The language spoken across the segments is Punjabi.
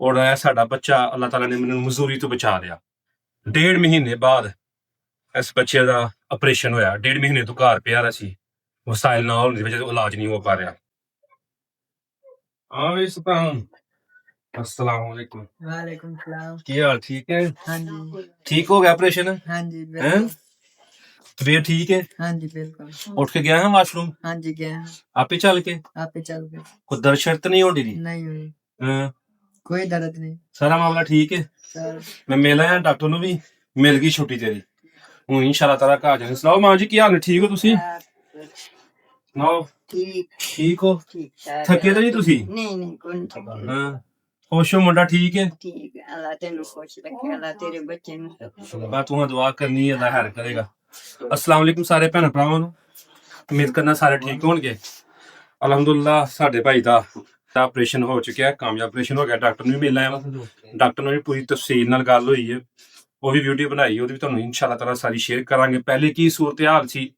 ਔਰ ਇਹ ਸਾਡਾ ਬੱਚਾ ਅੱਲਾਹ ਤਾਲਾ ਨੇ ਮੈਨੂੰ ਮਜ਼ਦੂਰੀ ਤੋਂ ਬਚਾ ਲਿਆ। 1.5 ਮਹੀਨੇ ਬਾਅਦ ਇਸ ਬੱਚੇ ਦਾ ਆਪਰੇਸ਼ਨ ਹੋਇਆ। 1.5 ਮਹੀਨੇ ਤੋਂ ਘਰ ਪਿਆ ਰਿਹਾ ਸੀ। ਵਸਾਇਲ ਨਾ ਹੋਣ ਦੀ ਵਜ੍ਹਾ ਤੋਂ ਇਲਾਜ ਨਹੀਂ ਹੋ ਪਾ ਰਿਹਾ। ਹਾਂ ਵੀ ਸੁਲਤਾਨ, अस्सलाम वालेकुम। वालेकुम सलाम। ਕੀ ਹਾਲ? ਠੀਕ है? हाँ जी। ठीक हो गया ऑपरेशन? हाँ जी हैं? बिल्कुल। तबीयत ठीक है? हाँ जी बिल्कुल। उठ के गया है वॉशरूम? हाँ जी गए हैं। आप ही चल के? आप ही चल गए। कोई दर्द शर्त नहीं हो रही? नहीं हुई। हाँ, कोई दर्द नहीं सारा मामला ठीक है? सर। मैं मिल आया डॉक्टर ਨੂੰ ਵੀ ਮਿਲ ਗਈ ਛੁੱਟੀ ਤੇਰੀ। ਹੁਣ ਇਨਸ਼ਾਅੱਲਾ ਤਾਲਾ ਘਰ ਜਾਣਾ। ਸੁਣਾਓ ਮਾਂ ਜੀ ਕੀ ਹਾਲ ਨੇ? ਠੀਕ ਹੋ ਤੁਸੀਂ? ਸੁਣਾਓ ठीक ਹੋ? ठीक ਥੱਕੇ ਤਾਂ ਨਹੀਂ ਤੁਸੀਂ? नहीं कौन थका। ਹਾਂ, ਖੁਸ਼ ਹੋ? ਮੁੰਡਾ ਠੀਕ ਹੈ? ठीक है अल्लाह तेनू खुश रखे अल्लाह तेरे बच्चे नू। ਬਾ ਤੂੰ ਦੁਆ ਕਰਨੀ ਹੈ, ਅੱਲਾਹ ਹੈਰ ਕਰੇਗਾ। अस्सलाम वालेकुम ਸਾਰੇ ਭੈਣ ਭਰਾਵਾਂ ਨੂੰ। ਉਮੀਦ ਕਰਨਾ ਸਾਰੇ ਠੀਕ ਹੋਣਗੇ। ਅਲਹਮਦੁਲਿਲਾ ਸਾਡੇ ਭਾਈ ਦਾ ਆਪਰੇਸ਼ਨ ਹੋ ਚੁੱਕਿਆ, ਕਾਮਯਾਬ ਆਪਰੇਸ਼ਨ ਹੋ ਗਿਆ। ਡਾਕਟਰ ਨੂੰ ਵੀ ਮਿਲ ਆਇਆ ਵਾ। ਡਾਕਟਰ ਨਾਲ ਵੀ ਪੂਰੀ ਤਫਸੀਲ ਨਾਲ ਗੱਲ ਹੋਈ ਹੈ। ਉਹ ਵੀ ਵੀਡੀਓ ਬਣਾਈ, ਉਹਦੀ ਵੀ ਤੁਹਾਨੂੰ ਇਨਸ਼ਾਅੱਲਾ ਤਾਲਾ ਸਾਰੀ ਸ਼ੇਅਰ ਕਰਾਂਗੇ। ਪਹਿਲੇ ਕੀ ਸੂਰਤ ਹਾਲ ਸੀ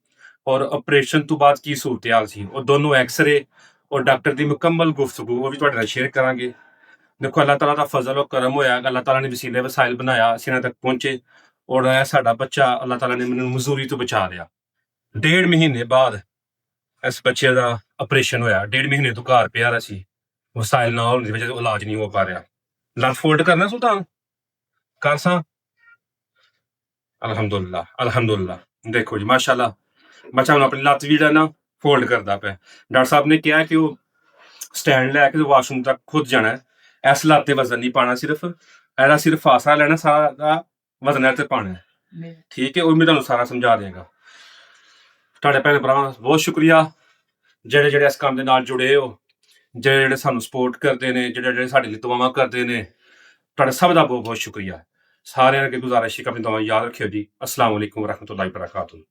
ਔਰ ਆਪਰੇਸ਼ਨ ਤੋਂ ਬਾਅਦ ਕੀ ਸੂਰਤ ਹਾਲ ਸੀ, ਉਹ ਦੋਨੋਂ ਐਕਸਰੇ ਔਰ ਡਾਕਟਰ ਦੀ ਮੁਕੰਮਲ ਗੁਫ਼ਤਗੂ ਉਹ ਵੀ ਤੁਹਾਡੇ ਨਾਲ ਸ਼ੇਅਰ ਕਰਾਂਗੇ। ਦੇਖੋ ਅੱਲਾਹ ਤਾਲਾ ਦਾ ਫਜ਼ਲ ਔਰ ਕਰਮ ਹੋਇਆ, ਅੱਲਾਹ ਤਾਲਾ ਨੇ ਵਸੀਲੇ ਵਸਾਇਲ ਬਣਾਇਆ, ਅਸੀਂ ਇਹਨਾਂ ਤੱਕ ਪਹੁੰਚੇ ਔਰ ਇਹ ਸਾਡਾ ਬੱਚਾ ਅੱਲਾਹ ਤਾਲਾ ਨੇ ਮੈਨੂੰ ਮਜ਼ਦੂਰੀ ਤੋਂ ਬਚਾ ਲਿਆ। 1.5 ਮਹੀਨੇ ਬਾਅਦ ਇਸ ਬੱਚੇ ਦਾ ਆਪਰੇਸ਼ਨ ਹੋਇਆ। 1.5 ਮਹੀਨੇ ਤੋਂ ਘਰ ਪਿਆ ਰਿਹਾ ਸੀ। ਵਸਾਇਲ ਨਾ ਹੋਣ ਦੀ ਵਜ੍ਹਾ ਤੋਂ ਇਲਾਜ ਨਹੀਂ ਹੋ ਪਾ ਰਿਹਾ। ਲੱਤ ਫੋਲਡ ਕਰਨਾ ਸੁਲਤਾਨ ਕਰ ਸਾਂ। ਅਲਹਮਦੁਲਿਲਾ ਅਲਹਮਦੁਲਿਲਾ। ਦੇਖੋ ਜੀ ਮਾਸ਼ਾਅੱਲਾ ਬੱਚਾ ਹੁਣ ਆਪਣੀ ਲੱਤ ਵੀ ਜਿਹੜਾ ਨਾ ਫੋਲਡ ਕਰਦਾ ਪਿਆ। ਡਾਕਟਰ ਸਾਹਿਬ ਨੇ ਕਿਹਾ ਕਿ ਉਹ ਸਟੈਂਡ ਲੈ ਕੇ ਵਾਸ਼ਰੂਮ ਤੱਕ ਖੁਦ ਜਾਣਾ ਹੈ। ਇਸ ਲੱਤ ਤੇ ਵਜ਼ਨ ਨਹੀਂ ਪਾਣਾ, ਸਿਰਫ ਇਹਦਾ ਸਿਰਫ ਆਸਰਾ ਲੈਣਾ, ਸਾਰਾ ਵਜ਼ਨ ਇਹ ਤੇ ਪਾਣਾ ਹੈ। ਠੀਕ ਹੈ, ਉਹ ਮੈਂ ਤੁਹਾਨੂੰ ਸਾਰਾ ਸਮਝਾ ਦੇਗਾ। ਤੁਹਾਡੇ ਭੈਣ ਭਰਾਵਾਂ ਦਾ ਬਹੁਤ ਸ਼ੁਕਰੀਆ ਜਿਹੜੇ ਇਸ ਕੰਮ ਦੇ ਨਾਲ ਜੁੜੇ ਹੋ, ਜਿਹੜੇ ਸਾਨੂੰ ਸਪੋਰਟ ਕਰਦੇ ਨੇ, ਜਿਹੜੇ ਸਾਡੇ ਲਈ ਦੁਆਵਾਂ ਕਰਦੇ ਨੇ। ਤੁਹਾਡਾ ਸਭ ਦਾ ਬਹੁਤ ਬਹੁਤ ਸ਼ੁਕਰੀਆ। ਸਾਰਿਆਂ ਅੱਗੇ ਗੁਜ਼ਾਰਿਸ਼ ਹੈ ਕਿ ਆਪਣੀ ਦੁਆਵਾਂ ਯਾਦ ਰੱਖਿਓ ਜੀ। अस्सलाम वालेकुम वरहमतुल्लाहि वबरकातुहू।